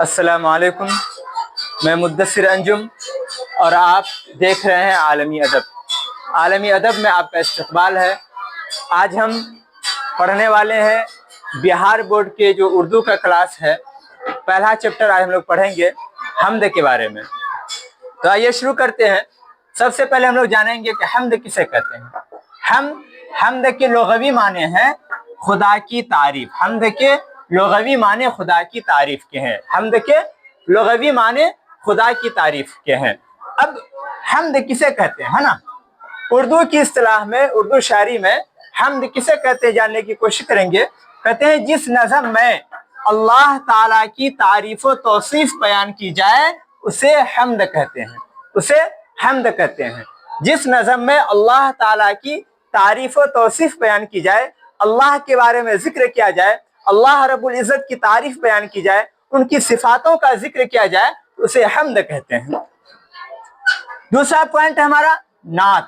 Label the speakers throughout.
Speaker 1: السلام علیکم، میں مدثر انجم اور آپ دیکھ رہے ہیں عالمی ادب۔ عالمی ادب میں آپ کا استقبال ہے۔ آج ہم پڑھنے والے ہیں بہار بورڈ کے جو اردو کا کلاس ہے، پہلا چیپٹر آج ہم لوگ پڑھیں گے حمد کے بارے میں۔ تو آئیے شروع کرتے ہیں۔ سب سے پہلے ہم لوگ جانیں گے کہ حمد کسے کہتے ہیں۔ حمد کے لغوی معنی ہیں خدا کی تعریف۔ حمد کے لغوی معنی خدا کی تعریف کے ہیں۔ حمد کے لغوی معنی خدا کی تعریف کے ہیں۔ اب حمد کسے کہتے ہیں، ہے نا؟ اردو کی اصطلاح میں، اردو شاعری میں حمد کسے کہتے ہیں جاننے کی کوشش کریں گے۔ کہتے ہیں جس نظم میں اللہ تعالیٰ کی تعریف و توصیف بیان کی جائے اسے حمد کہتے ہیں۔ اسے حمد کہتے ہیں۔ جس نظم میں اللہ تعالیٰ کی تعریف و توصیف بیان کی جائے، اللہ کے بارے میں ذکر کیا جائے، اللہ رب العزت کی تعریف بیان کی جائے، ان کی صفاتوں کا ذکر کیا جائے، اسے حمد کہتے ہیں۔ دوسرا پوائنٹ ہے ہمارا نعت۔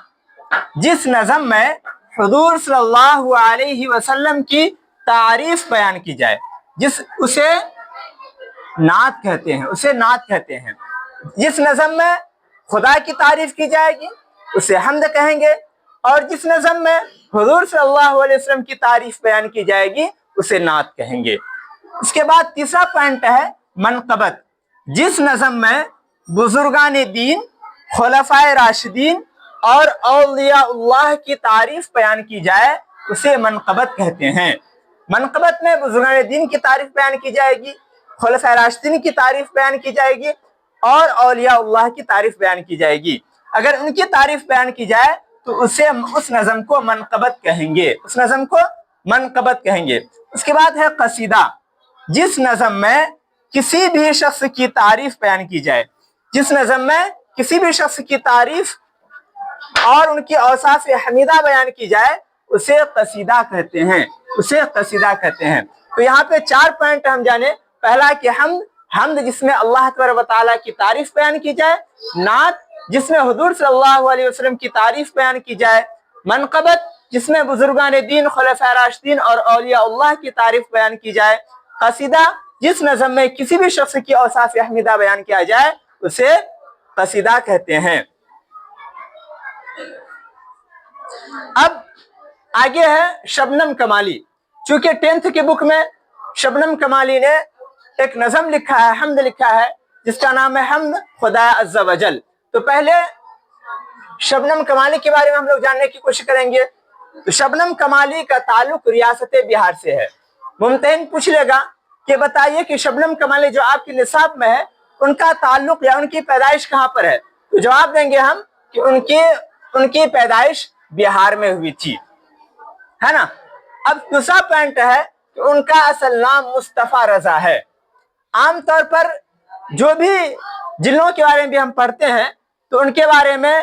Speaker 1: جس نظم میں حضور صلی اللہ علیہ وسلم کی تعریف بیان کی جائے اسے نعت کہتے ہیں۔ اسے نعت کہتے ہیں۔ جس نظم میں خدا کی تعریف کی جائے گی اسے حمد کہیں گے، اور جس نظم میں حضور صلی اللہ علیہ وسلم کی تعریف بیان کی جائے گی اسے نعت کہیں گے۔ اس کے بعد تیسرا پوائنٹ ہے منقبت۔ جس نظم میں بزرگان دین، خلفائے راشدین اور اولیاء اللہ کی تعریف بیان کی جائے اسے منقبت کہتے ہیں۔ منقبت میں بزرگان دین کی تعریف بیان کی جائے گی، خلفائے راشدین کی تعریف بیان کی جائے گی اور اولیاء اللہ کی تعریف بیان کی جائے گی۔ اگر ان کی تعریف بیان کی جائے تو اس نظم کو منقبت کہیں گے۔ اس نظم کو منقبت کہیں گے۔ اس کے بعد ہے قصیدہ۔ جس نظم میں کسی بھی شخص کی تعریف بیان کی جائے، جس نظم میں کسی بھی شخص کی تعریف اور ان کی اوصاف حمیدہ بیان کی جائے اسے قصیدہ کہتے ہیں۔ اسے قصیدہ کہتے ہیں۔ تو یہاں پہ 4 پوائنٹ ہم جانے۔ پہلا کہ حمد جس میں اللہ تبارک و تعالیٰ کی تعریف بیان کی جائے، نعت جس میں حضور صلی اللہ علیہ وسلم کی تعریف بیان کی جائے، منقبت جس میں بزرگان دین، خلفائے راشدین اور اولیاء اللہ کی تعریف بیان کی جائے، قصیدہ جس نظم میں کسی بھی شخص کی اوصاف حمیدہ بیان کیا جائے اسے قصیدہ کہتے ہیں۔ اب آگے ہے شبنم کمالی۔ چونکہ 10th کی بک میں شبنم کمالی نے ایک نظم لکھا ہے، حمد لکھا ہے، جس کا نام ہے حمد خدا عز و جل۔ تو پہلے شبنم کمالی کے بارے میں ہم لوگ جاننے کی کوشش کریں گے۔ تو شبنم کمالی کا تعلق ریاست بہار سے ہے۔ ممتحن پوچھ لے گا کہ بتائیے کہ شبنم کمالی جو آپ کے نصاب میں ہے ان کا تعلق یا ان کی پیدائش کہاں پر ہے؟ تو جواب دیں گے ہم کہ ان کی پیدائش بہار میں ہوئی تھی، ہے نا؟ اب دوسرا پوائنٹ ہے کہ ان کا اصل نام مصطفیٰ رضا ہے۔ عام طور پر جو بھی جن لوگوں کے بارے میں بھی ہم پڑھتے ہیں تو ان کے بارے میں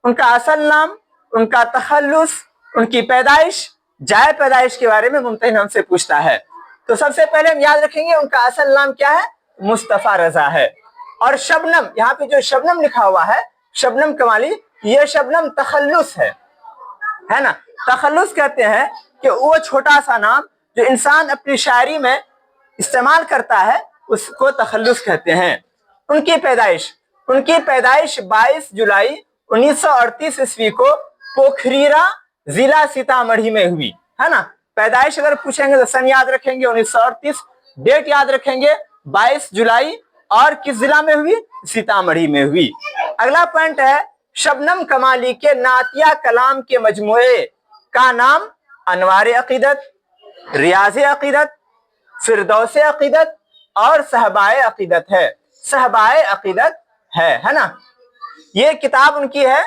Speaker 1: ان کا اصل نام، ان کا تخلص، ان کی پیدائش، جائے پیدائش کے بارے میں ممتحن ہم سے پوچھتا ہے۔ تو سب سے پہلے ہم یاد رکھیں گے ان کا اصل نام کیا ہے؟ مصطفیٰ رضا ہے۔ اور شبنم، یہاں پہ جو شبنم لکھا ہوا ہے شبنم کمالی، یہ شبنم تخلص ہے نا؟ تخلص کہتے ہیں کہ وہ چھوٹا سا نام جو انسان اپنی شاعری میں استعمال کرتا ہے اس کو تخلص کہتے ہیں۔ ان کی پیدائش 22 جولائی 1938 عیسوی کو پوکھریرا ضلع سیتامڑھی میں ہوئی، ہے نا؟ پیدائش اگر پوچھیں گے تو سن یاد رکھیں گے 1938، ڈیٹ یاد رکھیں گے 22 جولائی، اور کس ضلع میں ہوئی؟ سیتامڑھی میں ہوئی۔ اگلا پوائنٹ ہے شبنم کمالی کے نعتیہ کلام کے مجموعے کا نام انوار عقیدت، ریاض عقیدت، فردوس عقیدت اور صحبائے عقیدت ہے۔ صحبائے عقیدت ہے نا؟ یہ کتاب ان کی ہے،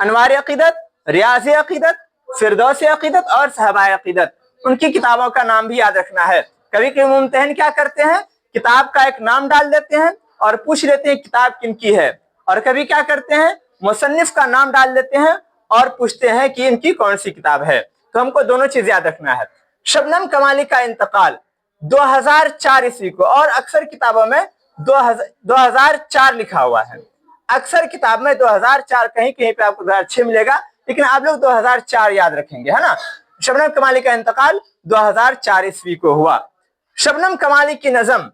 Speaker 1: انوار عقیدت، ریاض عقیدت، فردوس عقیدت اور صحبائے عقیدت۔ ان کی کتابوں کا نام بھی یاد رکھنا ہے۔ کبھی کبھی ممتحن کیا کرتے ہیں، کتاب کا ایک نام ڈال دیتے ہیں اور پوچھ لیتے ہیں کتاب کن کی ہے، اور کبھی کیا کرتے ہیں مصنف کا نام ڈال دیتے ہیں اور پوچھتے ہیں کہ ان کی کون سی کتاب ہے۔ تو ہم کو دونوں چیز یاد رکھنا ہے۔ شبنم کمالی کا انتقال 2004 عیسوی کو، اور اکثر کتابوں میں 2004 لکھا ہوا ہے۔ اکثر کتاب میں 2004، کہیں کہیں پہ آپ کو 2006 ملے گا، لیکن آپ لوگ 2004 یاد رکھیں گے، ہے نا؟ شبنم کمالی کا انتقال 2004 عیسوی کو ہوا۔ شبنم کمالی کی نظم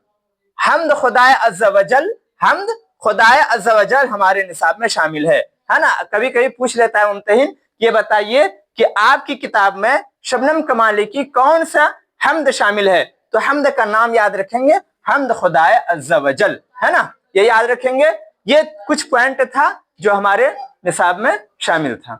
Speaker 1: حمد خدائے عز و جل، حمد خدائے عز و جل ہمارے نصاب میں شامل ہے نا. کبھی کبھی پوچھ لیتا ہے ممتحن، یہ بتائیے کہ آپ کی کتاب میں شبنم کمالی کی کون سا حمد شامل ہے؟ تو حمد کا نام یاد رکھیں گے، حمد خدائے عز و جل، ہے نا. یہ یاد رکھیں گے. یہ کچھ پوائنٹ تھا جو ہمارے نصاب میں شامل تھا.